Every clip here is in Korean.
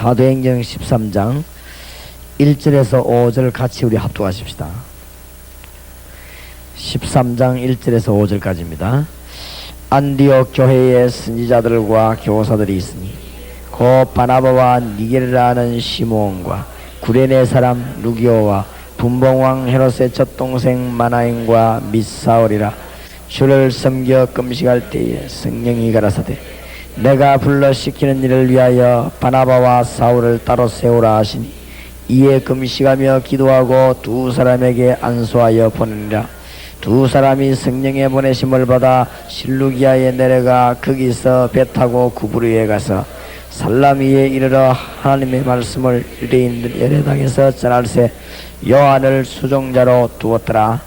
사도행전 13장 1절에서 5절 같이 우리 합독하십시다. 13장 1절에서 5절까지입니다. 안디옥 교회에 선지자들과 교사들이 있으니 곧 바나바와 니게르라는 시므온과 구레네 사람 루기오와 분봉왕 헤롯의 젖동생 마나인과 및 사울이라. 주를 섬겨 금식할 때에 성령이 가라사대 내가 불러 시키는 일을 위하여 바나바와 사울을 따로 세우라 하시니 이에 금식하며 기도하고 두 사람에게 안수하여 보내니라. 두 사람이 성령의 보내심을 받아 실루기아에 내려가 거기서 배 타고 구브르에 가서 살라미에 이르러 하나님의 말씀을 유대인들 열애당에서 전할세 요한을 수종자로 두었더라.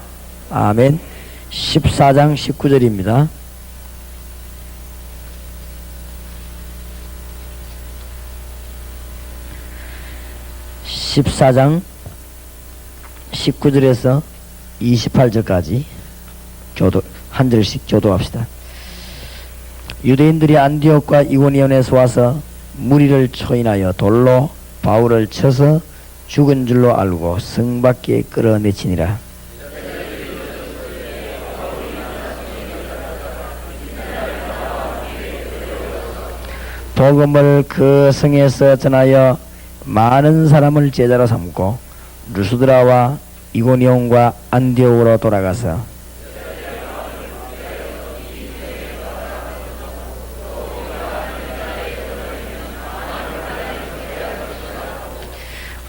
아멘. 14장 19절입니다. (14장) 19절에서 28절까지 한 절씩 교도합시다. 유대인들이 안디옥과 이고니온에서 와서 무리를 초인하여 돌로 바울을 쳐서 죽은 줄로 알고 성 밖에 끌어내치니라. 복음을 그 성에서 전하여 많은 사람을 제자로 삼고 루스드라와 이고니온과 안디옥으로 돌아가서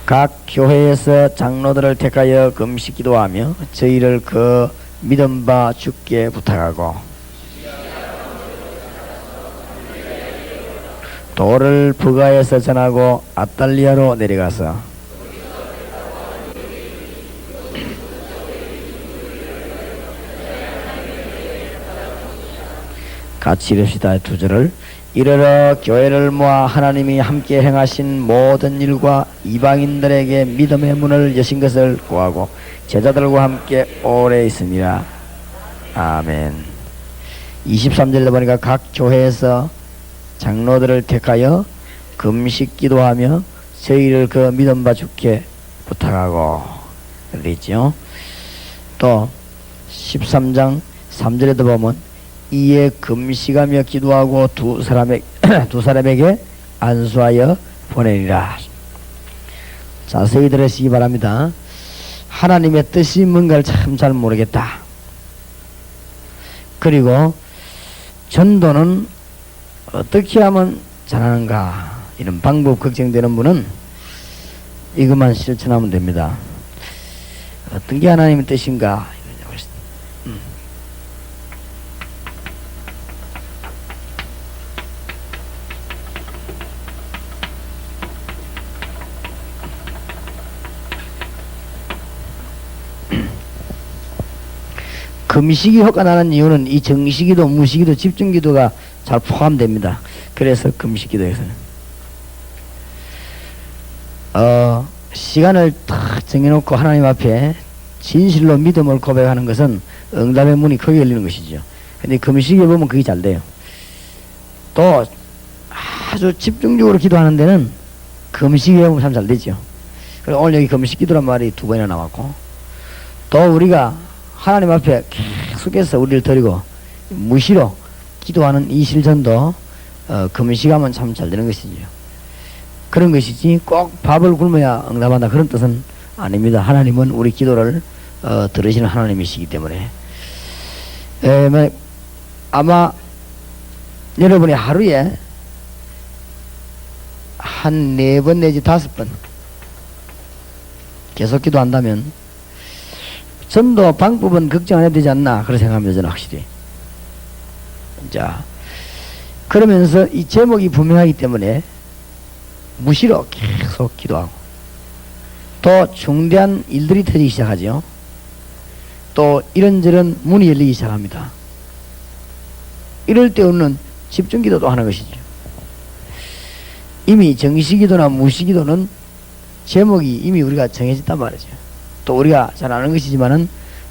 각 교회에서 장로들을 택하여 금식 기도하며 저희를 그 믿음 바 주께 부탁하고 도를 부가에서 전하고 아탈리아로 내려가서 같이 읽읍시다. 두 절을 이르러 교회를 모아 하나님이 함께 행하신 모든 일과 이방인들에게 믿음의 문을 여신 것을 구하고 제자들과 함께 오래 있으니라. 아멘. 23절에 보니까 각 교회에서 장로들을 택하여 금식 기도하며 저희를 그 믿음 바 주께 부탁하고 그랬죠. 또 13장 3절에도 보면 이에 금식하며 기도하고 두 사람에게 안수하여 보내리라. 자세히 들으시기 바랍니다. 하나님의 뜻이 뭔가를 참 잘 모르겠다. 그리고 전도는 어떻게 하면 잘하는가 이런 방법 걱정되는 분은 이것만 실천하면 됩니다. 어떤 게 하나님의 뜻인가. 금식이 효과 나는 이유는 이 정식기도, 무식기도, 집중기도가 잘 포함됩니다. 그래서 금식기도에서는 시간을 딱 정해놓고 하나님 앞에 진실로 믿음을 고백하는 것은 응답의 문이 크게 열리는 것이죠. 근데 금식에 보면 그게 잘 돼요. 또 아주 집중적으로 기도하는 데는 금식에 보면 참 잘 되죠. 그리고 오늘 여기 금식기도란 말이 2번이나 나왔고, 또 우리가 하나님 앞에 계속해서 우리를 드리고 무시로 기도하는 이 실천도 금식하면 참 잘 되는 것이죠. 그런 것이지 꼭 밥을 굶어야 응답한다 그런 뜻은 아닙니다. 하나님은 우리 기도를 들으시는 하나님이시기 때문에 아마 여러분이 하루에 한 4번 내지 5번 계속 기도한다면 전도 방법은 걱정 안 해도 되지 않나 그렇게 생각합니다. 저는 확실히. 자, 그러면서 이 제목이 분명하기 때문에 무시로 계속 기도하고 또 중대한 일들이 터지기 시작하죠. 또 이런저런 문이 열리기 시작합니다. 이럴 때 없는 집중기도도 하는 것이죠. 이미 정시기도나 무시기도는 제목이 이미 우리가 정해졌단 말이죠. 또 우리가 잘 아는 것이지만은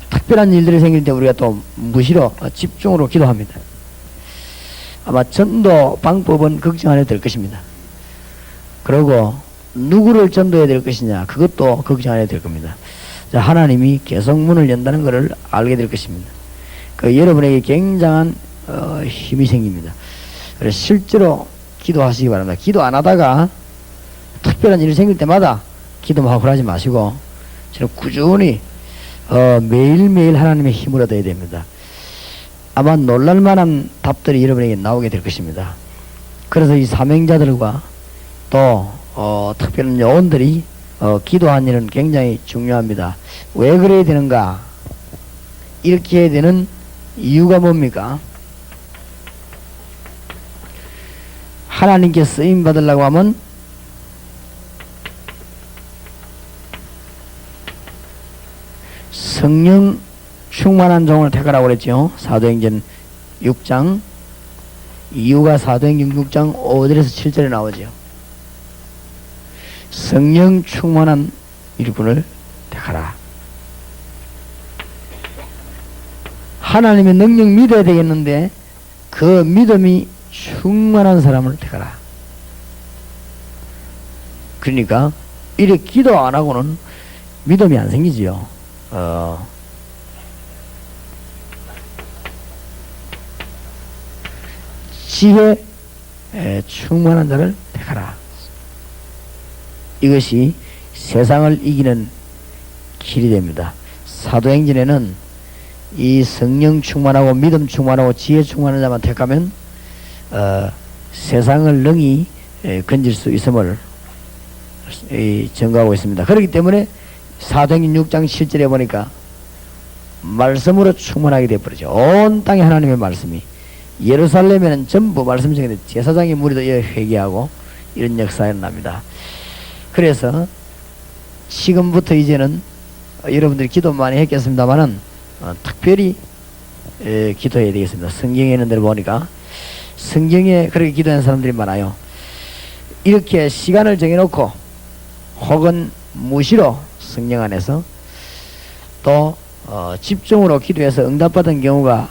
특별한 일들이 생길 때 우리가 또 무시로 집중으로 기도합니다. 아마 전도 방법은 걱정 안 해도 될 것입니다. 그리고 누구를 전도해야 될 것이냐, 그것도 걱정해야 될 겁니다. 자, 하나님이 계속 문을 연다는 것을 알게 될 것입니다. 여러분에게 굉장한 힘이 생깁니다. 그래서 실제로 기도하시기 바랍니다. 기도 안 하다가 특별한 일이 생길 때마다 기도만 하고 하지 마시고, 저는 꾸준히 매일매일 하나님의 힘을 얻어야 됩니다. 아마 놀랄만한 답들이 여러분에게 나오게 될 것입니다. 그래서 이 사명자들과 또 특별한 요원들이 기도하는 일은 굉장히 중요합니다. 왜 그래야 되는가? 이렇게 해야 되는 이유가 뭡니까? 하나님께 쓰임 받으려고 하면 성령 충만한 종을 택하라고 그랬죠. 사도행전 6장. 이유가 사도행전 6장 5절에서 7절에 나오죠. 성령 충만한 일꾼을 택하라. 하나님의 능력 믿어야 되겠는데 그 믿음이 충만한 사람을 택하라. 그러니까 이렇게 기도 안 하고는 믿음이 안 생기지요. 지혜에 충만한 자를 택하라. 이것이 세상을 이기는 길이 됩니다. 사도행전에는 이 성령 충만하고 믿음 충만하고 지혜 충만한 자만 택하면 세상을 능히 건질 수 있음을 증거하고 있습니다. 그렇기 때문에 사도행전 6장 7절에 보니까 말씀으로 충만하게 되어버리죠. 온 땅에 하나님의 말씀이, 예루살렘에는 전부 말씀 중에 제사장의 무리도 회개하고 이런 역사가 일어납니다. 그래서 지금부터 이제는 여러분들이 기도 많이 했겠습니다만은 특별히 기도해야 되겠습니다. 성경에 있는 대로 보니까 성경에 그렇게 기도하는 사람들이 많아요. 이렇게 시간을 정해놓고 혹은 무시로 성령 안에서 또 집중으로 기도해서 응답받은 경우가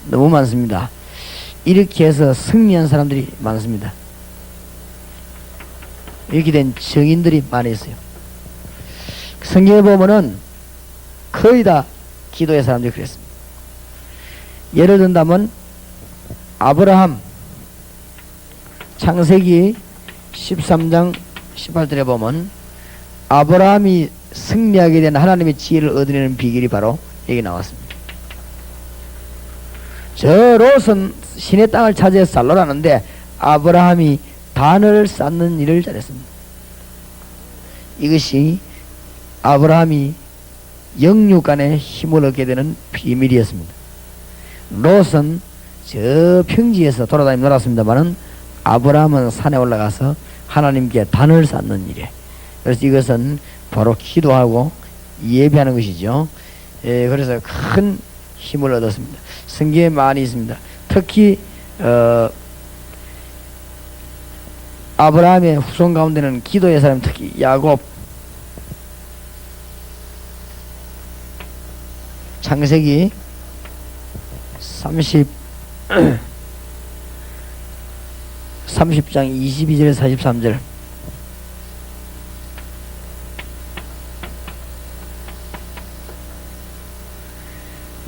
너무 많습니다. 이렇게 해서 승리한 사람들이 많습니다. 이렇게 된 증인들이 많이 있어요. 성경에 보면은 거의 다 기도의 사람들이 그랬습니다. 예를 든다면 아브라함, 창세기 13장 18절에 보면 아브라함이 승리하게 된 하나님의 지혜를 얻어내는 비결이 바로 여기 나왔습니다. 저 롯은 신의 땅을 차지해서 살로라는데 아브라함이 단을 쌓는 일을 잘했습니다. 이것이 아브라함이 영육간의 힘을 얻게 되는 비밀이었습니다. 롯은 저 평지에서 돌아다니며 놀았습니다만은 아브라함은 산에 올라가서 하나님께 단을 쌓는 일에, 그래서 이것은 바로 기도하고 예배하는 것이죠. 그래서 큰 힘을 얻었습니다. 성경에 많이 있습니다. 특히 아브라함의 후손 가운데는 기도의 사람, 특히 야곱, 창세기 30장 22절 43절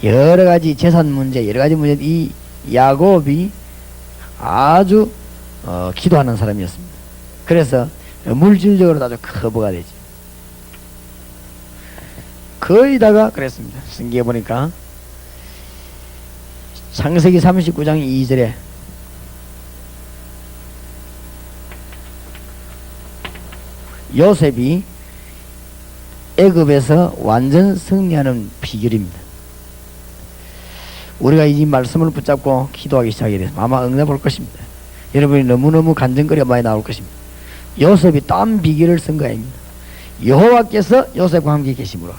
여러가지 재산 문제, 여러가지 문제, 이 야곱이 아주 기도하는 사람이었습니다. 그래서 물질적으로 아주 커버가 되지. 거의다가 그랬습니다. 성경에 보니까 창세기 39장 2절에 요셉이 애굽에서 완전 승리하는 비결입니다. 우리가 이 말씀을 붙잡고 기도하기 시작하게 되면 아마 응답할 것입니다. 여러분이 너무너무 간증거리가 많이 나올 것입니다. 요셉이 딴 비결을 쓴 거입니다. 여호와께서 요셉과 함께 계심으로.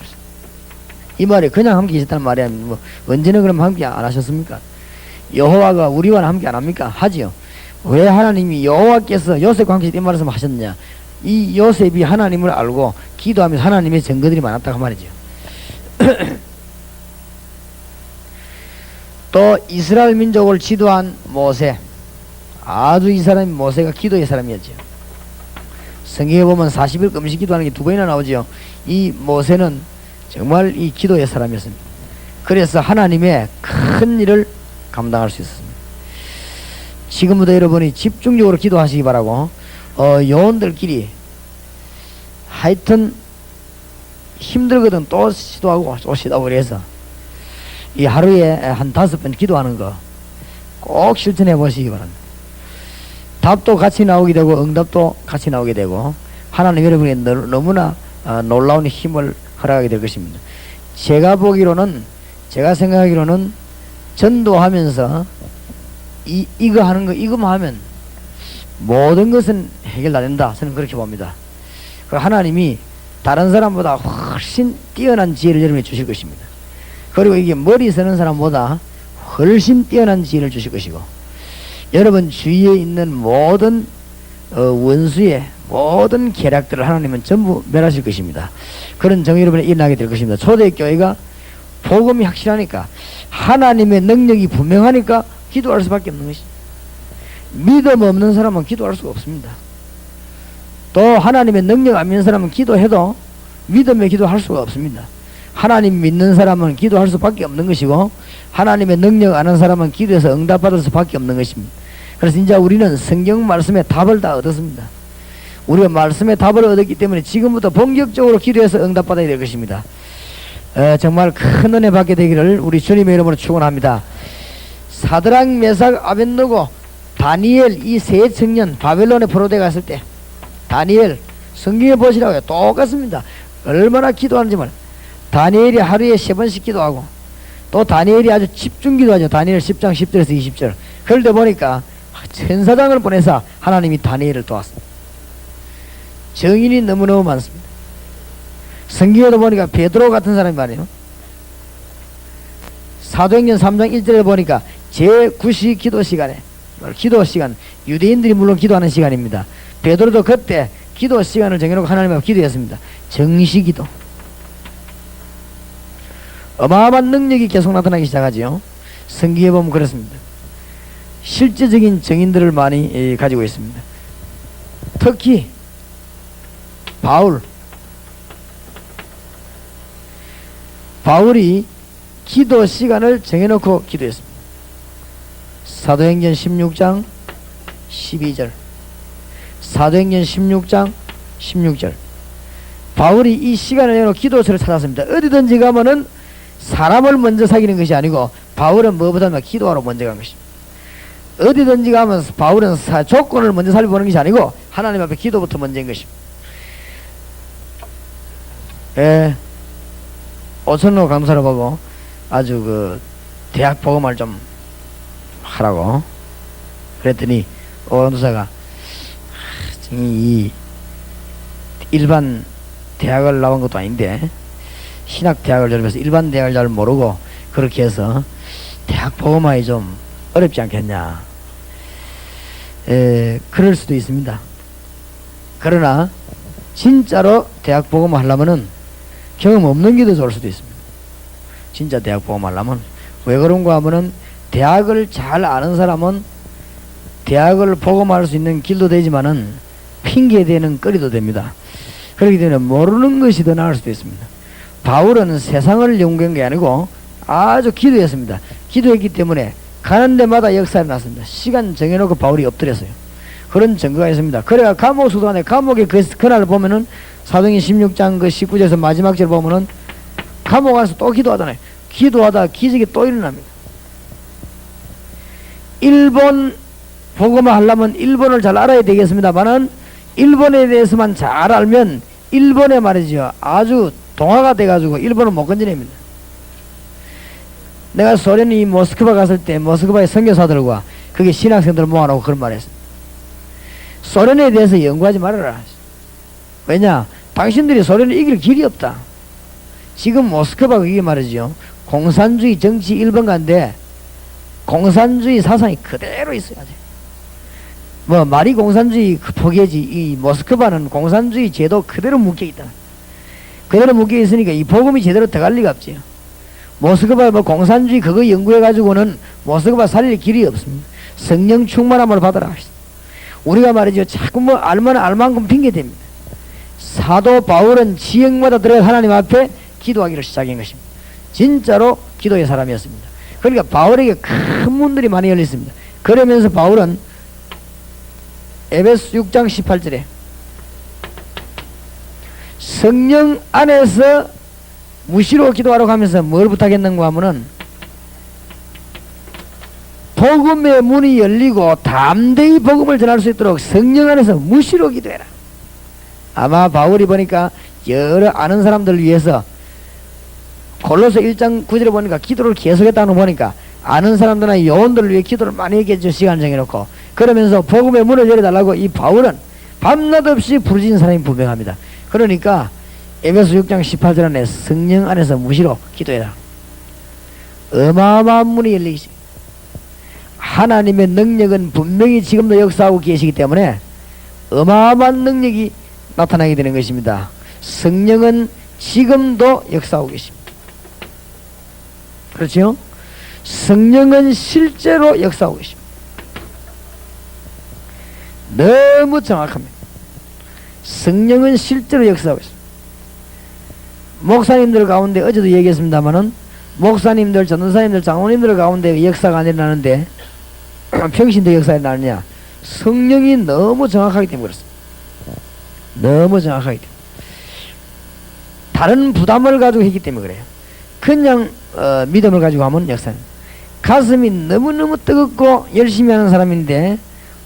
이 말이 그냥 함께 계셨다는 말이 아니면 뭐 언제는 그럼 함께 안 하셨습니까? 여호와가 우리와 함께 안 합니까? 하지요. 왜 하나님이 여호와께서 요셉과 함께 이 말씀을 하셨느냐? 이 요셉이 하나님을 알고 기도하면서 하나님의 증거들이 많았다고 말이죠. 또 이스라엘 민족을 지도한 모세, 아주 이 사람이 모세가 기도의 사람이었죠. 성경에 보면 40일 금식 기도하는 게 2번이나 나오죠. 이 모세는 정말 이 기도의 사람이었습니다. 그래서 하나님의 큰 일을 감당할 수 있었습니다. 지금부터 여러분이 집중적으로 기도하시기 바라고, 요원들끼리 하여튼 힘들거든 또 시도하고 또 시도하고 그래서 이 하루에 한 5번 기도하는 거 꼭 실천해 보시기 바랍니다. 답도 같이 나오게 되고 응답도 같이 나오게 되고 하나님 여러분이 너무나 놀라운 힘을 허락하게 될 것입니다. 제가 생각하기로는 전도하면서 이거 하는 거 이거만 하면 모든 것은 해결 다 된다. 저는 그렇게 봅니다. 하나님이 다른 사람보다 훨씬 뛰어난 지혜를 여러분에게 주실 것입니다. 그리고 이게 머리 쓰는 사람보다 훨씬 뛰어난 지혜를 주실 것이고, 여러분 주위에 있는 모든 원수의 모든 계략들을 하나님은 전부 멸하실 것입니다. 그런 정의 여러분에 일어나게 될 것입니다. 초대교회가 복음이 확실하니까, 하나님의 능력이 분명하니까 기도할 수밖에 없는 것입니다. 믿음 없는 사람은 기도할 수가 없습니다. 또 하나님의 능력 안 믿는 사람은 기도해도 믿음의 기도할 수가 없습니다. 하나님 믿는 사람은 기도할 수밖에 없는 것이고, 하나님의 능력 아는 사람은 기도해서 응답받을 수밖에 없는 것입니다. 그래서 이제 우리는 성경 말씀의 답을 다 얻었습니다. 우리가 말씀의 답을 얻었기 때문에 지금부터 본격적으로 기도해서 응답받아야 될 것입니다. 정말 큰 은혜 받게 되기를 우리 주님의 이름으로 축원합니다. 사드락, 메삭, 아벳느고, 다니엘 이 세 청년 바벨론에 포로돼 갔을 때, 다니엘 성경에 보시라고요. 똑같습니다. 얼마나 기도하는지 말. 다니엘이 하루에 3번씩 기도하고, 또 다니엘이 아주 집중 기도하죠. 다니엘 10장 10절에서 20절. 그럴 때 보니까 천사장을 보내서 하나님이 다니엘을 도왔습니다. 정인이 너무너무 많습니다. 성경에도 보니까 베드로 같은 사람이 말이에요. 사도행전 3장 1절에 보니까 제9시 기도 시간에, 기도 시간, 유대인들이 물론 기도하는 시간입니다. 베드로도 그때 기도 시간을 정해놓고 하나님 앞에 기도했습니다. 정시기도. 어마어마한 능력이 계속 나타나기 시작하지요. 성경에 보면 그렇습니다. 실제적인 정인들을 많이 가지고 있습니다. 특히 바울이 기도 시간을 정해놓고 기도했습니다. 사도행전 16장 12절, 사도행전 16장 16절. 바울이 이 시간을 정해놓고 기도처를 찾았습니다. 어디든지 가면은 사람을 먼저 사귀는 것이 아니고 바울은 무엇보다 기도하러 먼저 간 것입니다. 어디든지 가면 바울은 조건을 먼저 살펴보는 것이 아니고 하나님 앞에 기도부터 먼저인 것입니다. 오천로 강사를 보고 아주 대학 복음을 좀 하라고 그랬더니 강사가 이 일반 대학을 나온 것도 아닌데 신학대학을 졸업해서 일반 대학을 잘 모르고 그렇게 해서 대학 복음화에 좀 어렵지 않겠냐. 그럴 수도 있습니다. 그러나 진짜로 대학 복음화 하려면은 경험 없는 게 더 좋을 수도 있습니다. 진짜 대학 복음화 하려면. 왜 그런가 하면은 대학을 잘 아는 사람은 대학을 복음화할 수 있는 길도 되지만은 핑계대는 거리도 됩니다. 그렇기 때문에 모르는 것이 더 나을 수도 있습니다. 바울은 세상을 연구한 게 아니고 아주 기도했습니다. 기도했기 때문에 가는 데마다 역사가 났습니다. 시간 정해놓고 바울이 엎드렸어요. 그런 증거가 있습니다. 그래야 감옥 수도관에 감옥에 그날을 보면은 사도행전 16장 19절에서 마지막 절 보면은 감옥 안에서 또 기도하잖아요. 기도하다 기적이 또 일어납니다. 일본 복음화 하려면 일본을 잘 알아야 되겠습니다만은 일본에 대해서만 잘 알면 일본에 말이죠. 아주 동화가 돼가지고 일본을 못 건져냅니다. 내가 소련이 모스크바 갔을 때 모스크바의 선교사들과 그게 신학생들을 모아놓고 그런 말 했습니다. 소련에 대해서 연구하지 말아라. 왜냐? 당신들이 소련을 이길 길이 없다. 지금 모스크바가 이게 말이죠. 공산주의 정치 1번가인데 공산주의 사상이 그대로 있어요. 아직. 뭐 말이 공산주의 포기지 이 모스크바는 공산주의 제도 그대로 묶여있다. 그대로 묶여있으니까 이 복음이 제대로 들어갈 리가 없지요. 모스크바 뭐 공산주의 그거 연구해가지고는 모스크바 살릴 길이 없습니다. 성령 충만함을 받으라. 우리가 말이죠. 자꾸 뭐 알만큼 핑계댑니다. 사도 바울은 지역마다 들어가 하나님 앞에 기도하기를 시작한 것입니다. 진짜로 기도의 사람이었습니다. 그러니까 바울에게 큰 문들이 많이 열렸습니다. 그러면서 바울은 에베소 6장 18절에 성령 안에서 무시로 기도하라고 하면서 뭘 부탁했는가 하면은 복음의 문이 열리고 담대히 복음을 전할 수 있도록 성령 안에서 무시로 기도해라. 아마 바울이 보니까 여러 아는 사람들을 위해서 골로새 1장 9절에 보니까 기도를 계속했다는 거 보니까 아는 사람들이나 요원들을 위해 기도를 많이 했겠죠. 시간 정해놓고. 그러면서 복음의 문을 열어달라고 이 바울은 밤낮 없이 부르짖은 사람이 분명합니다. 그러니까 에베소 6장 18절 안에 성령 안에서 무시로 기도해라. 어마어마한 문이 열리기 시작합니다. 하나님의 능력은 분명히 지금도 역사하고 계시기 때문에 어마어마한 능력이 나타나게 되는 것입니다. 성령은 지금도 역사하고 계십니다. 그렇죠? 성령은 실제로 역사하고 계십니다. 너무 정확합니다. 성령은 실제로 역사하고 있습니다. 목사님들 가운데 어제도 얘기했습니다마는 목사님들, 전도사님들, 장로님들 가운데 역사가 안 일어나는데 평신도 역사가 일어나느냐? 성령이 너무 정확하기 때문에 그렇습니다. 너무 정확하기 때문에 다른 부담을 가지고 했기 때문에 그래요. 그냥 믿음을 가지고 하면 역사는 가슴이 너무너무 뜨겁고 열심히 하는 사람인데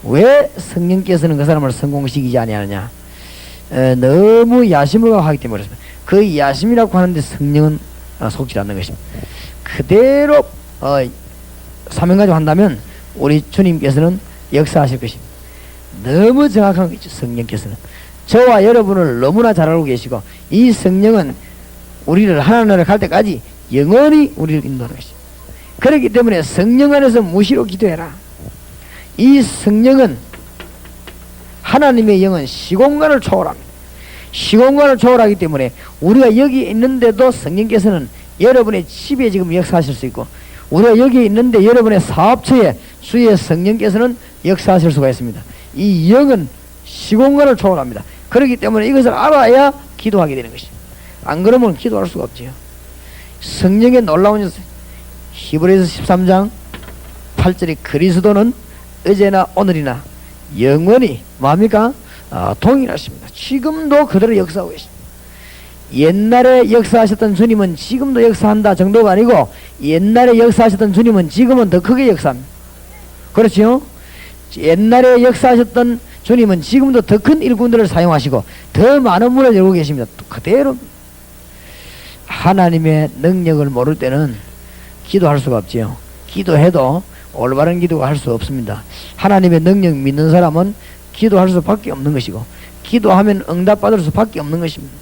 왜 성령께서는 그 사람을 성공시키지 아니하느냐? 너무 야심을 하기 때문에 그렇습니다. 그 야심이라고 하는데 성령은 속지 않는 것입니다. 그대로 사명 가지고 한다면 우리 주님께서는 역사하실 것입니다. 너무 정확한 거죠. 성령께서는 저와 여러분을 너무나 잘 알고 계시고 이 성령은 우리를 하나님을 갈 때까지 영원히 우리를 인도하는 것입니다. 그렇기 때문에 성령 안에서 무시로 기도해라. 이 성령은 하나님의 영은 시공간을 초월합니다. 시공간을 초월하기 때문에 우리가 여기 있는데도 성령께서는 여러분의 집에 지금 역사하실 수 있고 우리가 여기 있는데 여러분의 사업처에 주의 성령께서는 역사하실 수가 있습니다. 이 영은 시공간을 초월합니다. 그렇기 때문에 이것을 알아야 기도하게 되는 것입니다. 안 그러면 기도할 수가 없지요. 성령의 놀라운 녀석 히브리서 13장 8절에 그리스도는 어제나 오늘이나 영원히 뭡니까? 동일하십니다. 지금도 그대로 역사하고 계십니다. 옛날에 역사하셨던 주님은 지금도 역사한다 정도가 아니고 옛날에 역사하셨던 주님은 지금은 더 크게 역사합니다. 그렇죠? 옛날에 역사하셨던 주님은 지금도 더 큰 일꾼들을 사용하시고 더 많은 문을 열고 계십니다. 그대로 하나님의 능력을 모를 때는 기도할 수가 없지요. 기도해도 올바른 기도가 할 수 없습니다. 하나님의 능력 믿는 사람은 기도할 수밖에 없는 것이고 기도하면 응답받을 수밖에 없는 것입니다.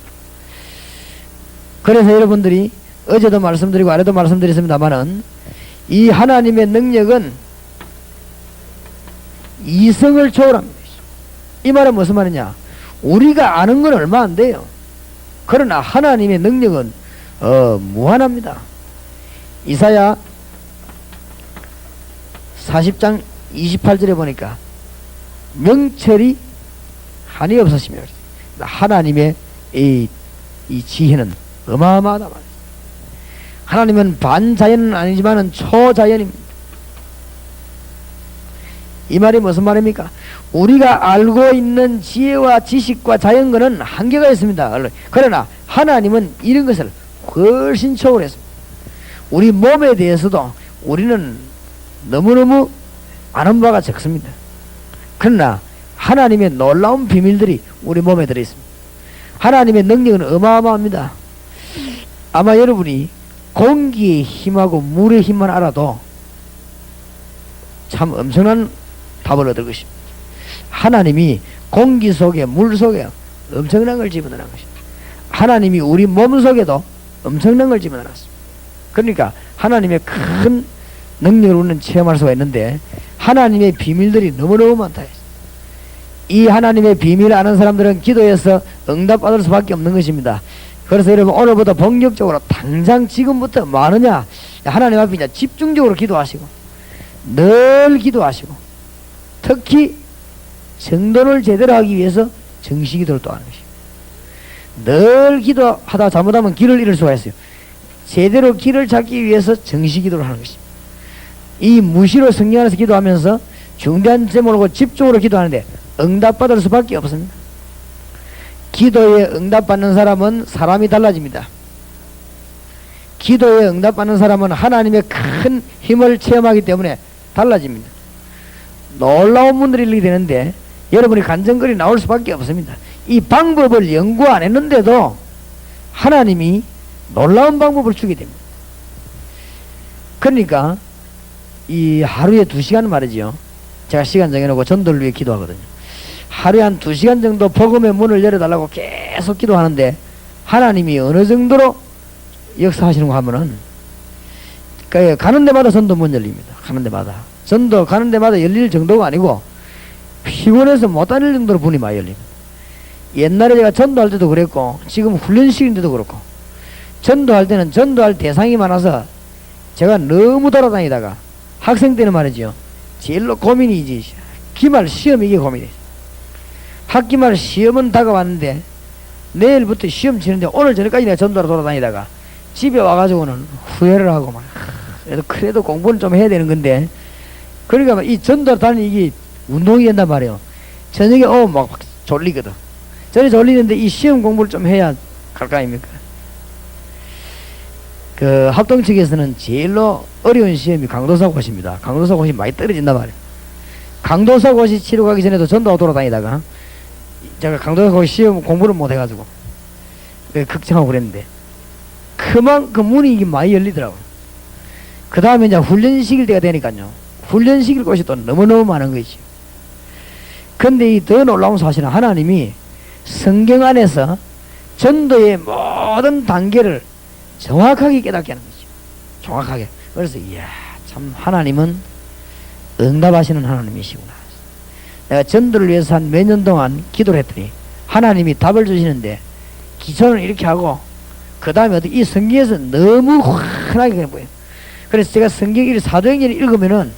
그래서 여러분들이 어제도 말씀드리고 아래도 말씀드렸습니다마는 이 하나님의 능력은 이성을 초월합니다. 이 말은 무슨 말이냐? 우리가 아는 건 얼마 안 돼요. 그러나 하나님의 능력은 무한합니다. 이사야 40장 28절에 보니까 명철이 한이 없으시며 하나님의 이 지혜는 어마어마하다 말이에요. 하나님은 반자연은 아니지만은 초자연입니다. 이 말이 무슨 말입니까? 우리가 알고 있는 지혜와 지식과 자연과는 한계가 있습니다. 그러나 하나님은 이런 것을 훨씬 초월했습니다. 우리 몸에 대해서도 우리는 너무너무 아는 바가 적습니다. 그러나 하나님의 놀라운 비밀들이 우리 몸에 들어있습니다. 하나님의 능력은 어마어마합니다. 아마 여러분이 공기의 힘하고 물의 힘만 알아도 참 엄청난 답을 얻을 것입니다. 하나님이 공기 속에 물 속에 엄청난 걸 집어넣은 것입니다. 하나님이 우리 몸 속에도 엄청난 걸 집어넣었습니다. 그러니까 하나님의 큰 능력을 우리는 체험할 수가 있는데 하나님의 비밀들이 너무너무 많다. 이 하나님의 비밀을 아는 사람들은 기도해서 응답받을 수밖에 없는 것입니다. 그래서 여러분 오늘부터 본격적으로 당장 지금부터 뭐 하느냐? 하나님 앞에 이제 집중적으로 기도하시고 늘 기도하시고 특히 정돈을 제대로 하기 위해서 정시기도를 또 하는 것이에요. 늘 기도하다 잘못하면 길을 잃을 수가 있어요. 제대로 길을 찾기 위해서 정시기도를 하는 것입니다. 이 무시로 성령 안에서 기도하면서 중대한 제목으로 집중으로 기도하는데 응답받을 수밖에 없습니다. 기도에 응답받는 사람은 사람이 달라집니다. 기도에 응답받는 사람은 하나님의 큰 힘을 체험하기 때문에 달라집니다. 놀라운 분들이 일이 되는데 여러분이 간증거리 나올 수밖에 없습니다. 이 방법을 연구 안 했는데도 하나님이 놀라운 방법을 주게 됩니다. 그러니까 이 하루에 2시간 말이죠. 제가 시간 정해놓고 전도를 위해 기도하거든요. 하루에 한 2시간 정도 복음의 문을 열어달라고 계속 기도하는데 하나님이 어느 정도로 역사하시는 거 하면은 가는 데마다 전도 문 열립니다. 가는 데마다 전도 가는 데마다 열릴 정도가 아니고 피곤해서 못 다닐 정도로 문이 많이 열립니다. 옛날에 제가 전도할 때도 그랬고 지금 훈련실인데도 그렇고 전도할 때는 전도할 대상이 많아서 제가 너무 돌아다니다가 학생 때는 말이죠. 제일로 고민이지 기말 시험 이게 고민이에요. 학기말 시험은 다가왔는데 내일부터 시험 치는데 오늘 저녁까지 내가 전도하러 돌아다니다가 집에 와가지고는 후회를 하고 막 그래도 공부는 좀 해야 되는 건데 그러니까 이 전도하러 다니는 이게 운동이 된단 말이에요. 저녁에 막 졸리거든. 저녁에 졸리는데 이 시험 공부를 좀 해야 갈 거 아닙니까? 그 합동 측에서는 제일로 어려운 시험이 강도사고시입니다. 강도사고시 많이 떨어진단 말이에요. 강도사고시 치러 가기 전에도 전도하고 돌아다니다가 제가 강도사고시 시험 공부를 못 해가지고 걱정하고 그랬는데 그만큼 문이 이게 많이 열리더라고요. 그 다음에 이제 훈련시킬 때가 되니까요. 훈련시킬 곳이 또 너무너무 많은 거지. 근데 이 더 놀라운 사실은 하나님이 성경 안에서 전도의 모든 단계를 정확하게 깨닫게 하는 거죠. 정확하게. 그래서 이야 참 하나님은 응답하시는 하나님이시구나. 내가 전도를 위해서 한 몇 년 동안 기도를 했더니 하나님이 답을 주시는데 기초는 이렇게 하고 그 다음에 이 성경에서 너무 환하게 보여요. 그래서 제가 성경 사도행전을 읽으면은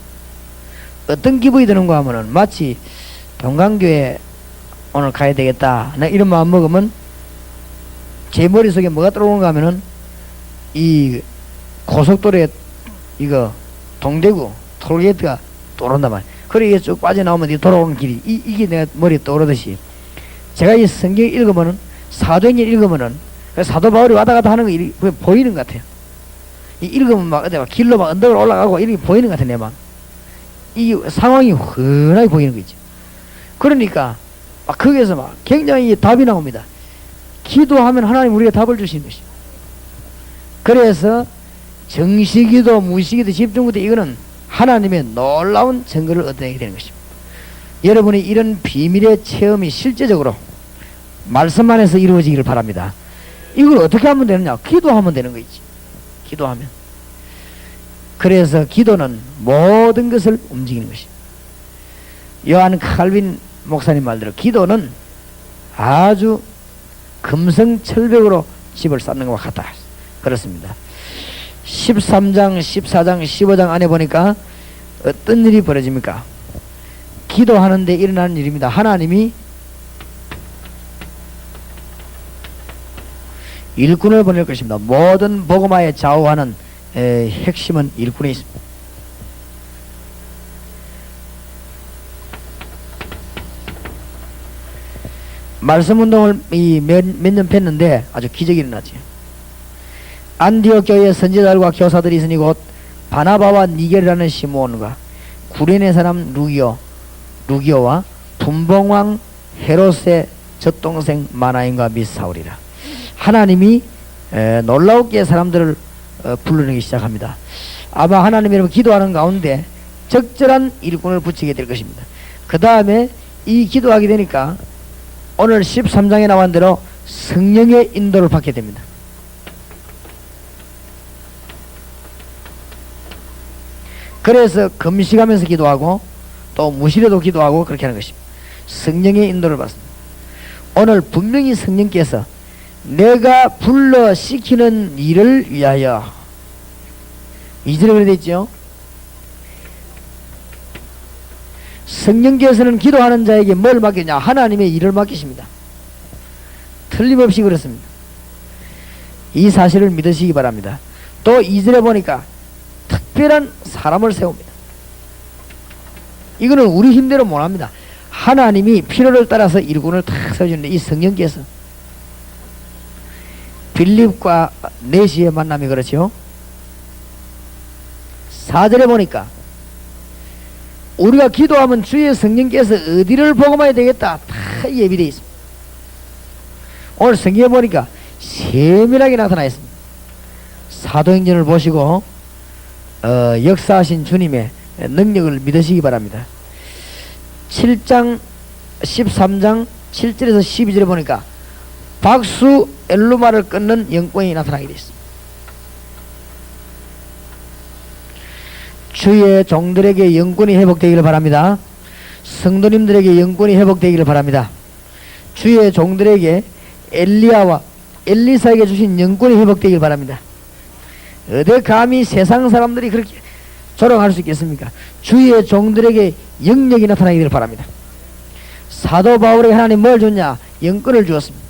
어떤 기분이 드는가 하면은 마치 동강교회 오늘 가야 되겠다. 나 이런 마음 먹으면 제 머릿속에 뭐가 들어오는가 하면은 이 고속도로에 이거 동대구 톨게이트가 떠오른단 말이야. 그래 이게 쭉 빠져나오면 이 돌아오는 길이 이게 내가 머리에 떠오르듯이 제가 이 성경 읽으면은 사도행전 읽으면은 사도 바울이 왔다 갔다 하는 거 보이는 것 같아요. 이 읽으면 막 어디 막 길로 막 언덕을 올라가고 이렇게 보이는 것 같아 내 마음. 이 상황이 흔하게 보이는 거지. 그러니까 막 거기에서 막 굉장히 답이 나옵니다. 기도하면 하나님 우리가 답을 주시는 것이죠. 그래서 정시기도 무시기도 집중기도 이거는 하나님의 놀라운 증거를 얻어내게 되는 것입니다. 여러분이 이런 비밀의 체험이 실제적으로 말씀 안에서 이루어지기를 바랍니다. 이걸 어떻게 하면 되느냐? 기도하면 되는 거지. 기도하면. 그래서 기도는 모든 것을 움직이는 것입니다. 요한 칼빈 목사님 말대로 기도는 아주 금성철벽으로 집을 쌓는 것과 같다. 그렇습니다. 13장, 14장, 15장 안에 보니까 어떤 일이 벌어집니까? 기도하는데 일어나는 일입니다. 하나님이 일꾼을 보낼 것입니다. 모든 복음화에 좌우하는 핵심은 일꾼에 있습니다. 말씀운동을 몇 년 폈는데 아주 기적이 일어나죠. 안디옥 교회에 선지자들과 교사들이 있으니 곧 바나바와 니겔이라는 시므온과 구레네 사람 루기오와 분봉왕 헤롯의 젖동생 마나인과 및 사울이라. 하나님이 놀라우게 사람들을 불러내기 시작합니다. 아마 하나님이 여러분 기도하는 가운데 적절한 일꾼을 붙이게 될 것입니다. 그 다음에 이 기도하게 되니까 오늘 13장에 나온 대로 성령의 인도를 받게 됩니다. 그래서 금식하면서 기도하고 또 무시려도 기도하고 그렇게 하는 것입니다. 성령의 인도를 받습니다. 오늘 분명히 성령께서 내가 불러 시키는 일을 위하여 2절에 그래 있죠. 성령께서는 기도하는 자에게 뭘 맡기냐? 하나님의 일을 맡기십니다. 틀림없이 그렇습니다. 이 사실을 믿으시기 바랍니다. 또 2절에 보니까 특별한 사람을 세웁니다. 이거는 우리 힘대로 못합니다. 하나님이 필요를 따라서 일꾼을 탁 세워주는데, 이 성령께서 빌립과 네시의 만남이 그렇죠. 4절에 보니까 우리가 기도하면 주의 성령께서 어디를 복음해야 되겠다 다 예비되어 있습니다. 오늘 성경에 보니까 세밀하게 나타나 있습니다. 사도행전을 보시고 역사하신 주님의 능력을 믿으시기 바랍니다. 7장 13장 7절에서 12절에 보니까 박수 엘루마를 끊는 영권이 나타나게 되어 있습니다. 주의 종들에게 영권이 회복되기를 바랍니다. 성도님들에게 영권이 회복되기를 바랍니다. 주의 종들에게 엘리야와 엘리사에게 주신 영권이 회복되기를 바랍니다. 어디 감히 세상 사람들이 그렇게 조롱할 수 있겠습니까? 주의 종들에게 영력이 나타나기를 바랍니다. 사도 바울에게 하나님 뭘 줬냐? 영권을 주었습니다.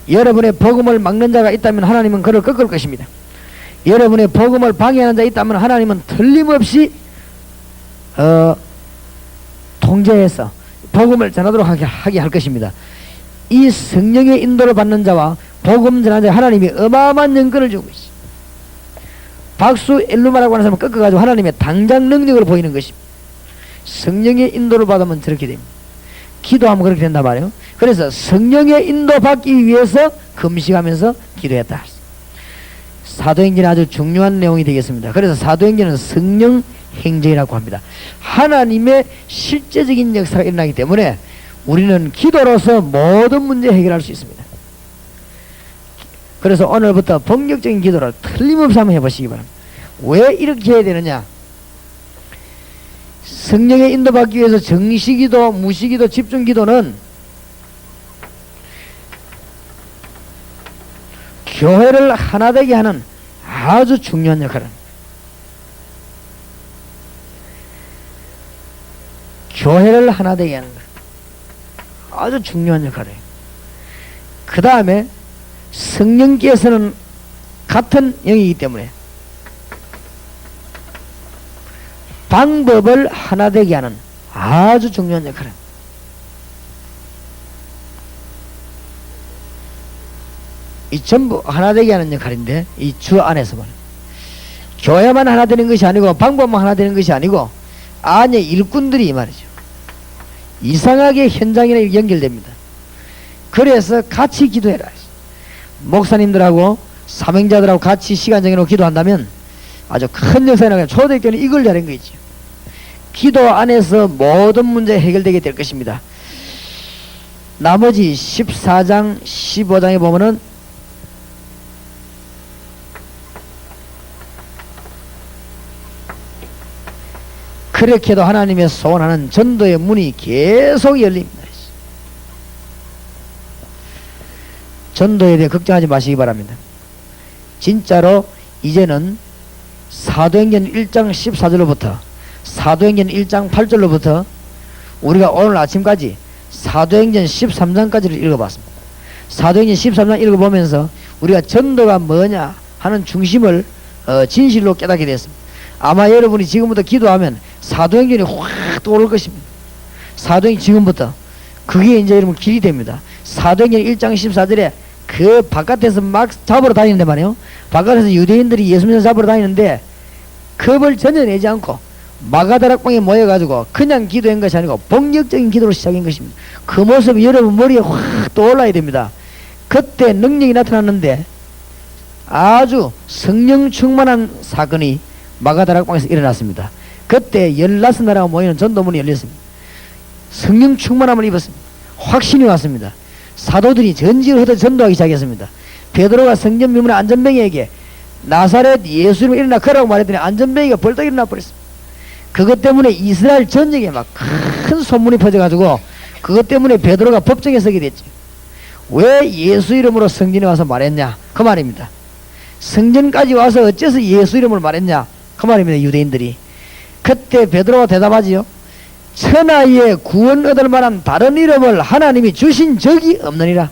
여러분의 복음을 막는 자가 있다면 하나님은 그를 꺾을 것입니다. 여러분의 복음을 방해하는 자 있다면 하나님은 틀림없이 통제해서 복음을 전하도록 하게 할 것입니다. 이 성령의 인도를 받는 자와 복음 전하는 자에 하나님이 어마어마한 영권을 주고 있습니다. 박수 엘루마라고 하는 사람을 꺾어가지고 하나님의 당장 능력을 보이는 것입니다. 성령의 인도를 받으면 저렇게 됩니다. 기도하면 그렇게 된단 말이에요. 그래서 성령의 인도 받기 위해서 금식하면서 기도했다. 사도행전이 아주 중요한 내용이 되겠습니다. 그래서 사도행전은 성령 행전이라고 합니다. 하나님의 실제적인 역사가 일어나기 때문에 우리는 기도로서 모든 문제 해결할 수 있습니다. 그래서 오늘부터 본격적인 기도를 틀림없이 한번 해보시기 바랍니다. 왜 이렇게 해야 되느냐? 성령의 인도받기 위해서 정시기도, 무시기도, 집중기도는 교회를 하나 되게 하는 아주 중요한 역할을 합니다. 교회를 하나 되게 하는 것 아주 중요한 역할을 해요. 그 다음에 성령께서는 같은 영이기 때문에 방법을 하나 되게 하는 아주 중요한 역할을 합니다. 이 전부 하나 되게 하는 역할인데, 이 주 안에서만 교회만 하나 되는 것이 아니고 방법만 하나 되는 것이 아니고 안에 일꾼들이 말이죠, 이상하게 현장이랑 연결됩니다. 그래서 같이 기도해라. 목사님들하고 사명자들하고 같이 시간 정해놓고 기도한다면 아주 큰 역사가 나가요. 초대교회는 이걸 잘한 거죠. 기도 안에서 모든 문제 해결되게 될 것입니다. 나머지 14장 15장에 보면은 그렇게도 하나님의 소원하는 전도의 문이 계속 열립니다. 전도에 대해 걱정하지 마시기 바랍니다. 진짜로 이제는 사도행전 1장 14절로부터 사도행전 1장 8절로부터 우리가 오늘 아침까지 사도행전 13장까지를 읽어봤습니다. 사도행전 13장 읽어보면서 우리가 전도가 뭐냐 하는 중심을 진실로 깨닫게 됐습니다. 아마 여러분이 지금부터 기도하면 사도행전이 확 떠오를 것입니다. 사도행전 지금부터 그게 이제 여러분 길이 됩니다. 사도행전 1장 14절에 그 바깥에서 막 잡으러 다니는데 말이에요. 바깥에서 유대인들이 예수님을 잡으러 다니는데 겁을 전혀 내지 않고 마가다락방에 모여가지고 그냥 기도한 것이 아니고 본격적인 기도를 시작한 것입니다. 그 모습이 여러분 머리에 확 떠올라야 됩니다. 그때 능력이 나타났는데 아주 성령 충만한 사건이 마가다락방에서 일어났습니다. 그때 16나라가 모이는 전도문이 열렸습니다. 성령 충만함을 입었습니다. 확신이 왔습니다. 사도들이 전지를 흩어 전도하기 시작했습니다. 베드로가 성전 미문의 안전병에게 나사렛 예수 이름으로 일어나 걸라고 말했더니 안전병이가 벌떡 일어나 버렸습니다. 그것 때문에 이스라엘 전역에 막 큰 소문이 퍼져가지고 그것 때문에 베드로가 법정에 서게 됐죠. 왜 예수 이름으로 성전에 와서 말했냐 그 말입니다. 성전까지 와서 어째서 예수 이름을 말했냐 그 말입니다. 유대인들이. 그때 베드로가 대답하지요. 천하에 구원 얻을 만한 다른 이름을 하나님이 주신 적이 없느니라.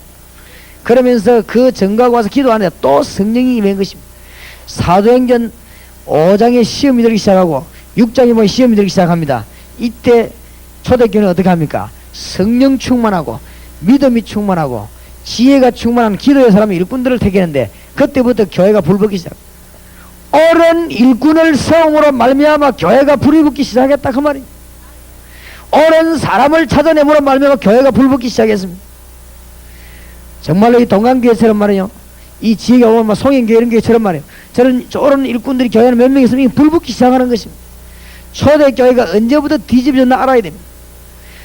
그러면서 그 정가하고 와서 기도하는데 또 성령이 임한 것입니다. 사도행전 5장에 시험이 들기 시작하고 6장에 뭐 시험이 들기 시작합니다. 이때 초대교회는 어떻게 합니까? 성령 충만하고 믿음이 충만하고 지혜가 충만한 기도의 사람이 일꾼들을 택했는데 그때부터 교회가 불붙기 시작. 옳은 일꾼을 세움으로 말미암아 교회가 불이 붙기 시작했다 그 말이에요. 옳은 사람을 찾아내므로 말미암아 교회가 불붙기 시작했습니다. 정말로 이 동강교회처럼 말이에요. 이 지혜가 오면 송영교회 이런 교회처럼 말이에요. 저런 옳은 일꾼들이 교회는 몇 명 있으면 불붙기 시작하는 것입니다. 초대교회가 언제부터 뒤집어졌나 알아야 됩니다.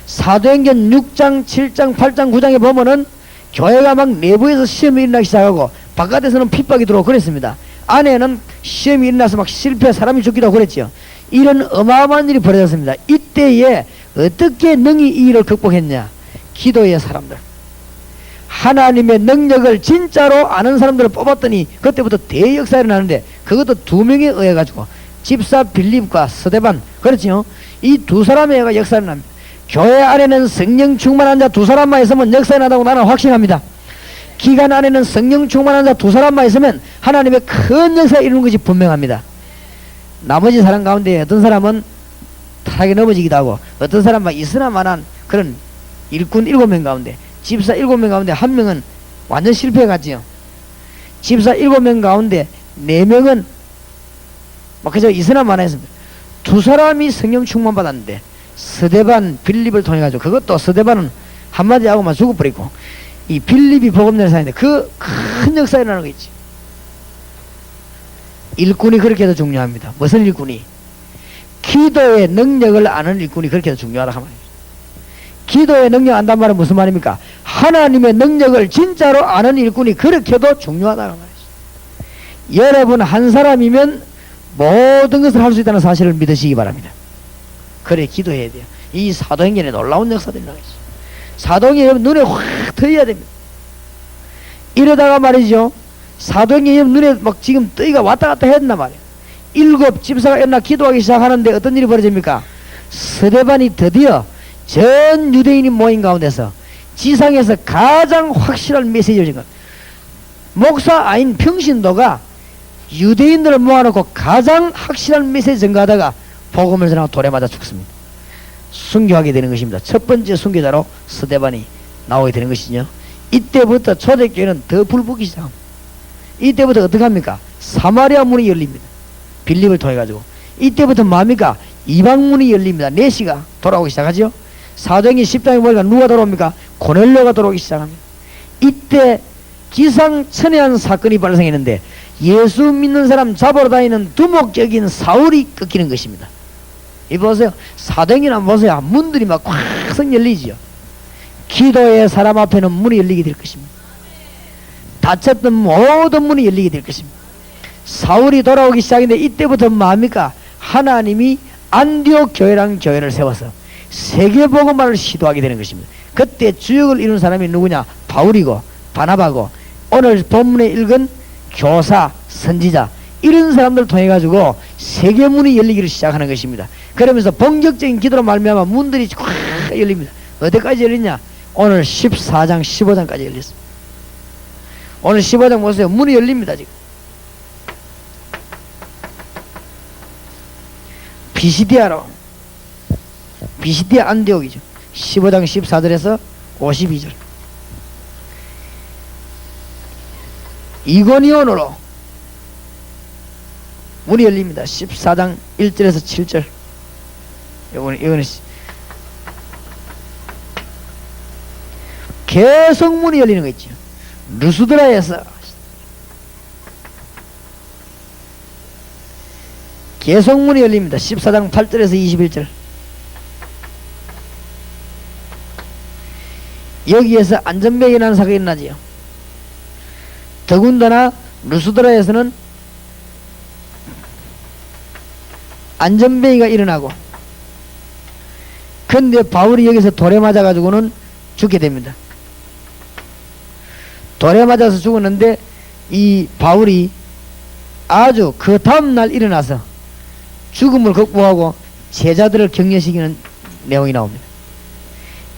사도행전 6장, 7장, 8장, 9장에 보면은 교회가 막 내부에서 시험이 일어나기 시작하고 바깥에서는 핍박이 들어오고 그랬습니다. 안에는 시험이 일어나서 막 실패, 사람이 죽기도 하고 그랬죠. 이런 어마어마한 일이 벌어졌습니다. 이때에 어떻게 능히 이 일을 극복했냐? 기도의 사람들, 하나님의 능력을 진짜로 아는 사람들을 뽑았더니 그때부터 대역사가 일어나는데 그것도 2명에 의해 가지고 집사 빌립과 스데반, 그렇죠? 이 2사람의 역사가 일어납니다. 교회 안에는 성령 충만한 자 2사람만 있으면 역사가 나다고 나는 확신합니다. 기간 안에는 성령 충만한 자 2사람만 있으면 하나님의 큰 역사가 이루는 것이 분명합니다. 나머지 사람 가운데 어떤 사람은 타락에 넘어지기도 하고 어떤 사람은 있으나마난 그런 일꾼 7명 가운데 집사 7명 가운데 1명은 완전 실패했지요. 집사 7명 가운데 4명은 막 그저 있으나마나 했습니다. 2사람이 성령 충만 받았는데 스데반, 빌립을 통해 가지고 그것도 스데반은 한마디 하고만 죽어버리고 이 빌립이 복음전을 사는데 그 큰 역사가 일어나는 거 있지. 일꾼이 그렇게 더 중요합니다. 무슨 일꾼이? 기도의 능력을 아는 일꾼이 그렇게 더 중요하다 하면 기도의 능력 안단 말은 무슨 말입니까? 하나님의 능력을 진짜로 아는 일꾼이 그렇게도 중요하다는 말이죠. 여러분 한 사람이면 모든 것을 할 수 있다는 사실을 믿으시기 바랍니다. 그래 기도해야 돼요. 이 사도행전에 놀라운 역사들이 나가있어요. 사도행전 눈에 확 트여야 됩니다. 이러다가 말이죠. 사도행전 눈에 막 지금 뜨이가 왔다 갔다 했단 말이에요. 7 집사가 일어나 기도하기 시작하는데 어떤 일이 벌어집니까? 스데반이 드디어 전 유대인이 모인 가운데서 지상에서 가장 확실한 메시지를 준 것. 목사 아닌 평신도가 유대인들을 모아놓고 가장 확실한 메시지 전가하다가 복음을 전하고 돌에 맞아 죽습니다. 순교하게 되는 것입니다. 첫 번째 순교자로 스데반이 나오게 되는 것이죠. 이때부터 초대교회는 더 불붙기 시작합니다. 이때부터 어떻게 합니까? 사마리아 문이 열립니다. 빌립을 통해 가지고. 이때부터 뭡니까? 이방 문이 열립니다. 내시가 돌아오기 시작하죠. 사도행전 10장에 보니까 누가 돌아옵니까? 고넬료가 돌아오기 시작합니다. 이때 기상천외한 사건이 발생했는데 예수 믿는 사람 잡으러 다니는 두목적인 사울이 꺾이는 것입니다. 이 보세요. 사도행전 한번 보세요. 문들이 막 콱 열리지요. 기도의 사람 앞에는 문이 열리게 될 것입니다. 닫혔던 모든 문이 열리게 될 것입니다. 사울이 돌아오기 시작인데 이때부터 뭡니까? 하나님이 안디옥 교회라는 교회를 세워서 세계복음화를 시도하게 되는 것입니다. 그때 주역을 이룬 사람이 누구냐? 바울이고 바나바고 오늘 본문에 읽은 교사, 선지자 이런 사람들을 통해 가지고 세계문이 열리기를 시작하는 것입니다. 그러면서 본격적인 기도로 말미암아 문들이 꽉 열립니다. 어디까지 열리냐? 오늘 14장, 15장까지 열렸습니다. 오늘 15장 보세요. 문이 열립니다. 지금 비시디아로, 비시디아 안디옥이죠. 15장 14절에서 52절. 이고니온으로 문이 열립니다. 14장 1절에서 7절. 이거는 계속 문이 열리는 거 있죠. 루스드라에서 계속 문이 열립니다. 14장 8절에서 21절. 여기에서 안전벨이라는 사건이 일어나지요. 더군다나 루스드라에서는 안전벨이가 일어나고, 근데 바울이 여기서 돌에 맞아가지고는 죽게 됩니다. 돌에 맞아서 죽었는데 이 바울이 아주 그 다음날 일어나서 죽음을 극복하고 제자들을 격려시키는 내용이 나옵니다.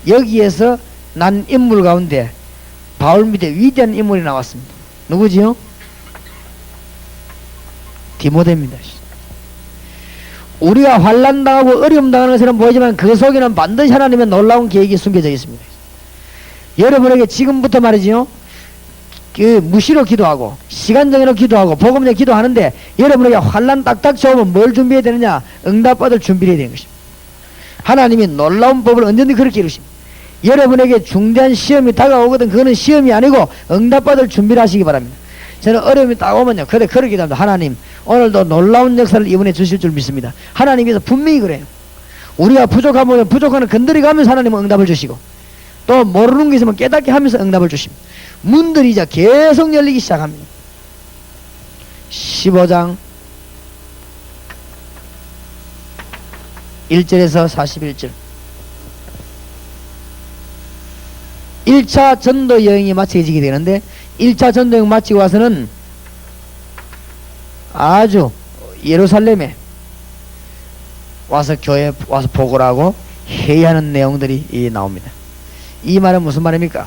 여기에서 난 인물 가운데 바울 밑에 위대한 인물이 나왔습니다. 누구지요? 디모데입니다. 우리가 환난당하고 어려움 당하는 것은 보이지만 그 속에는 반드시 하나님의 놀라운 계획이 숨겨져 있습니다. 여러분에게 지금부터 말이지요, 그 무시로 기도하고 시간 정해로 기도하고 복음에 기도하는데 여러분에게 환난 딱딱 쳐오면 뭘 준비해야 되느냐? 응답받을 준비를 해야 되는 것입니다. 하나님이 놀라운 법을 언제든지 그렇게 이루십니다. 여러분에게 중대한 시험이 다가오거든 그거는 시험이 아니고 응답받을 준비를 하시기 바랍니다. 저는 어려움이 딱 오면요, 그래 그렇게 기도합니다. 하나님 오늘도 놀라운 역사를 이번에 주실 줄 믿습니다. 하나님께서 분명히 그래요. 우리가 부족하면 부족하는 건드리 가면서 하나님은 응답을 주시고 또 모르는 게 있으면 깨닫게 하면서 응답을 주십니다. 문들이 이제 계속 열리기 시작합니다. 15장 1절에서 41절 1차 전도 여행이 마쳐지게 되는데 1차 전도 여행 마치고 와서는 아주 예루살렘에 와서 교회에 와서 보고를 하고 회의하는 내용들이 나옵니다. 이 말은 무슨 말입니까?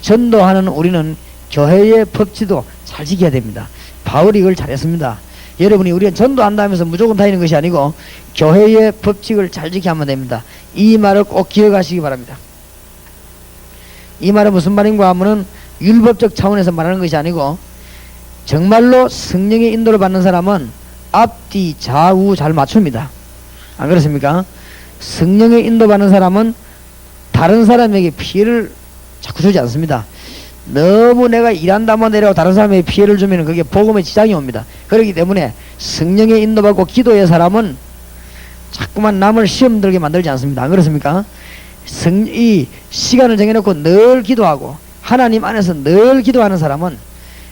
전도하는 우리는 교회의 법칙도 잘 지켜야 됩니다. 바울이 이걸 잘했습니다. 여러분이 우리가 전도한다 하면서 무조건 다니는 것이 아니고 교회의 법칙을 잘 지켜야 하면 됩니다. 이 말을 꼭 기억하시기 바랍니다. 이 말은 무슨 말인가 하면은 율법적 차원에서 말하는 것이 아니고 정말로 성령의 인도를 받는 사람은 앞뒤 좌우 잘 맞춥니다. 안 그렇습니까? 성령의 인도 받는 사람은 다른 사람에게 피해를 자꾸 주지 않습니다. 너무 내가 일한다만 내려고 다른 사람에게 피해를 주면 그게 복음에 지장이 옵니다. 그렇기 때문에 성령의 인도받고 기도의 사람은 자꾸만 남을 시험 들게 만들지 않습니다. 안 그렇습니까? 이 시간을 정해놓고 늘 기도하고 하나님 안에서 늘 기도하는 사람은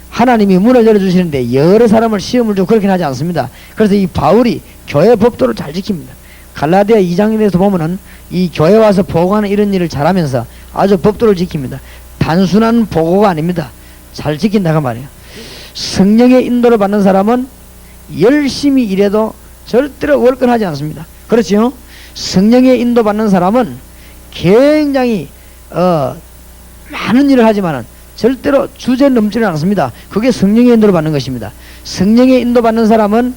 하나님이 문을 열어주시는데 여러 사람을 시험을 주고 그렇게 하지 않습니다. 그래서 이 바울이 교회 법도를 잘 지킵니다. 갈라디아 2장에서 보면은 이 교회 와서 보고하는 이런 일을 잘하면서 아주 법도를 지킵니다. 단순한 보고가 아닙니다. 잘 지킨다고 말이에요. 성령의 인도를 받는 사람은 열심히 일해도 절대로 월권하지 않습니다. 그렇지요? 성령의 인도 받는 사람은 굉장히 많은 일을 하지만은 절대로 주제 넘지는 않습니다. 그게 성령의 인도를 받는 것입니다. 성령의 인도 받는 사람은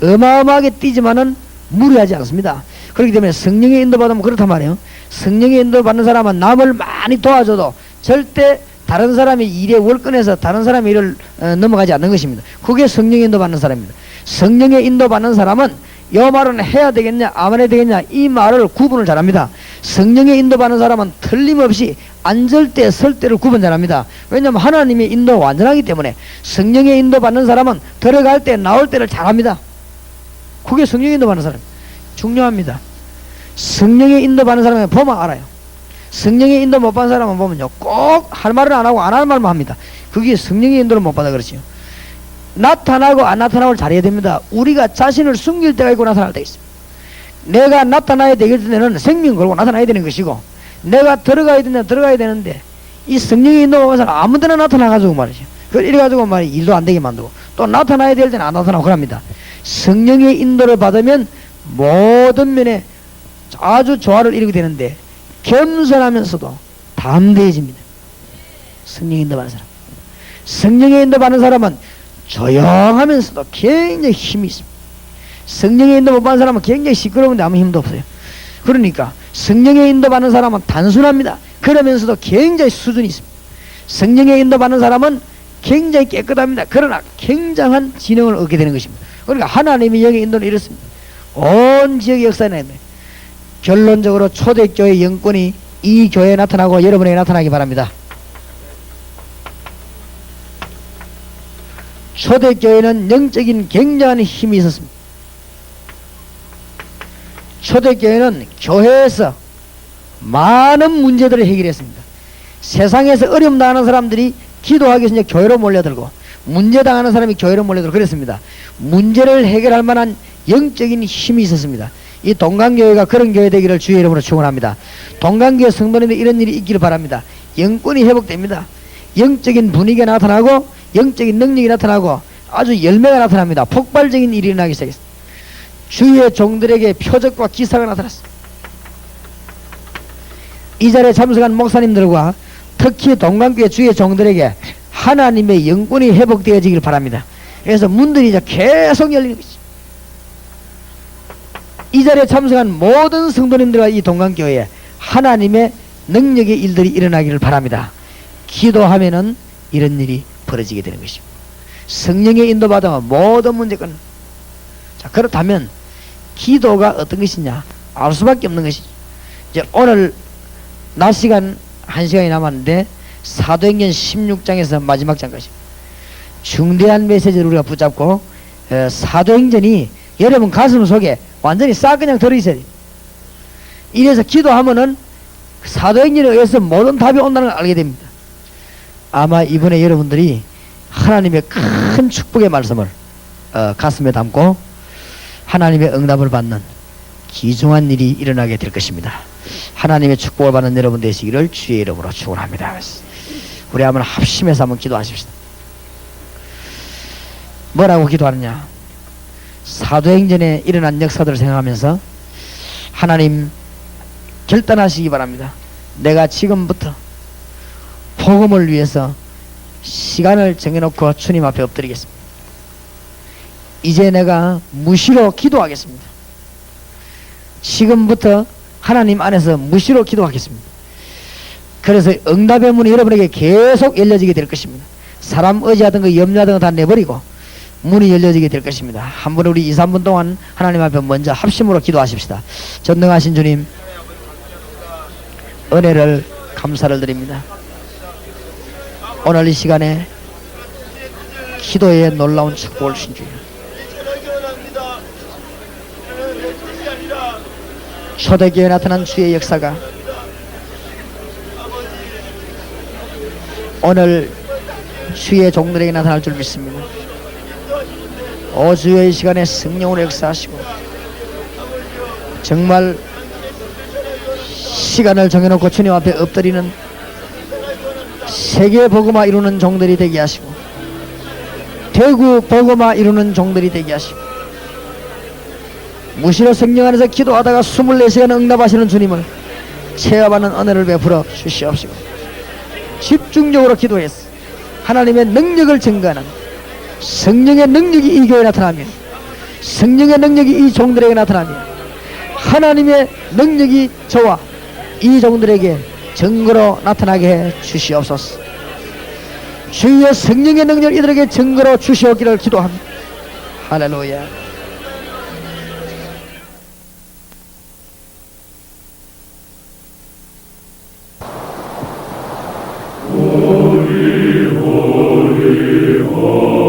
어마어마하게 뛰지만은 무리하지 않습니다. 그렇기 때문에 성령의 인도 받으면 그렇단 말이에요. 성령의 인도 받는 사람은 남을 많이 도와줘도 절대 다른 사람의 일에 월권해서 다른 사람의 일을 넘어가지 않는 것입니다. 그게 성령의 인도 받는 사람입니다. 성령의 인도 받는 사람은 이 말은 해야 되겠냐 안 해야 되겠냐 이 말을 구분을 잘합니다. 성령의 인도 받는 사람은 틀림없이 앉을 때 설 때를 구분 잘합니다. 왜냐하면 하나님의 인도 완전하기 때문에 성령의 인도 받는 사람은 들어갈 때 나올 때를 잘합니다. 그게 성령의 인도 받는 사람 중요합니다. 성령의 인도 받는 사람은 보면 알아요. 성령의 인도 못 받는 사람은 보면요 꼭 할 말은 안 하고 안 할 말만 합니다. 그게 성령의 인도를 못 받아 그렇지요. 나타나고 안 나타나고 잘해야 됩니다. 우리가 자신을 숨길 때가 있고 나타날 때가 있습니다. 내가 나타나야 되길 때는 생명 걸고 나타나야 되는 것이고 내가 들어가야 되는데 이 성령의 인도가 와서 아무 데나 나타나가지고 말이죠. 그걸 이래가지고 말이 일도 안 되게 만들고 또 나타나야 될 때는 안 나타나고 그럽니다. 성령의 인도를 받으면 모든 면에 아주 조화를 이루게 되는데 겸손하면서도 담대해집니다. 성령의 인도 받는 사람. 성령의 인도 받는 사람은 조용하면서도 굉장히 힘이 있습니다. 성령의 인도 못 받는 사람은 굉장히 시끄러운데 아무 힘도 없어요. 그러니까 성령의 인도 받는 사람은 단순합니다. 그러면서도 굉장히 수준이 있습니다. 성령의 인도 받는 사람은 굉장히 깨끗합니다. 그러나 굉장한 지능을 얻게 되는 것입니다. 그러니까 하나님의 영의 인도는 이렇습니다. 온 지역의 역사에 나타납니다. 결론적으로 초대교회 영권이 이 교회에 나타나고 여러분에게 나타나기 바랍니다. 초대교회는 영적인 굉장한 힘이 있었습니다. 초대교회는 교회에서 많은 문제들을 해결했습니다. 세상에서 어려움 당하는 사람들이 기도하기 위해서 이제 교회로 몰려들고 문제 당하는 사람이 교회로 몰려들고 그랬습니다. 문제를 해결할 만한 영적인 힘이 있었습니다. 이 동강교회가 그런 교회 되기를 주의 이름으로 축원합니다. 동강교회 성도님들 이런 일이 있기를 바랍니다. 영권이 회복됩니다. 영적인 분위기가 나타나고 영적인 능력이 나타나고 아주 열매가 나타납니다. 폭발적인 일이 일어나기 시작했습니다. 주의 종들에게 표적과 기사가 나타났습니다. 이 자리에 참석한 목사님들과 특히 동강교회 주의 종들에게 하나님의 영권이 회복되어지길 바랍니다. 그래서 문들이 이제 계속 열리는 것이죠. 이 자리에 참석한 모든 성도님들과 이 동강교회에 하나님의 능력의 일들이 일어나기를 바랍니다. 기도하면은 이런 일이 벌어지게 되는 것입니다. 성령의 인도받으면 모든 문제가. 자, 그렇다면 기도가 어떤 것이냐 알 수밖에 없는 것이죠. 이제 오늘 낮 시간 1시간이 남았는데 사도행전 16장에서 마지막 장까지 중대한 메시지를 우리가 붙잡고 사도행전이 여러분 가슴 속에 완전히 싹 그냥 들어있어야 돼요. 이래서 기도하면은 사도행전에 의해서 모든 답이 온다는 걸 알게 됩니다. 아마 이번에 여러분들이 하나님의 큰 축복의 말씀을 가슴에 담고 하나님의 응답을 받는 귀중한 일이 일어나게 될 것입니다. 하나님의 축복을 받는 여러분 되시기를 주의 이름으로 축원합니다. 우리 한번 합심해서 한번 기도하십시다. 뭐라고 기도하느냐? 사도행전에 일어난 역사들을 생각하면서 하나님 결단하시기 바랍니다. 내가 지금부터 복음을 위해서 시간을 정해놓고 주님 앞에 엎드리겠습니다. 이제 내가 무시로 기도하겠습니다. 지금부터 하나님 안에서 무시로 기도하겠습니다. 그래서 응답의 문이 여러분에게 계속 열려지게 될 것입니다. 사람 의지하던 거 염려하던 거 다 내버리고 문이 열려지게 될 것입니다. 한 번 우리 2, 3분 동안 하나님 앞에 먼저 합심으로 기도하십시다. 전능하신 주님, 은혜를 감사를 드립니다. 오늘 이 시간에 기도에 놀라운 축복을 주신 주여, 초대교회에 나타난 주의 역사가 오늘 주의 종들에게 나타날 줄 믿습니다. 오 주의 시간에 성령으로 역사하시고 정말 시간을 정해놓고 주님 앞에 엎드리는 세계 복음화 이루는 종들이 되게 하시고 대구 복음화 이루는 종들이 되게 하시고 무시로 성령 안에서 기도하다가 24시간 응답하시는 주님을 체험하는 은혜를 베풀어 주시옵시고 집중적으로 기도해서 하나님의 능력을 증거하는 성령의 능력이 이 교회에 나타나면, 성령의 능력이 이 종들에게 나타나면 하나님의 능력이 저와 이 종들에게 증거로 나타나게 해 주시옵소서. 주여 성령의 능력을 이들에게 증거로 주시옵기를 기도합니다. 할렐루야. Holy, holy, holy.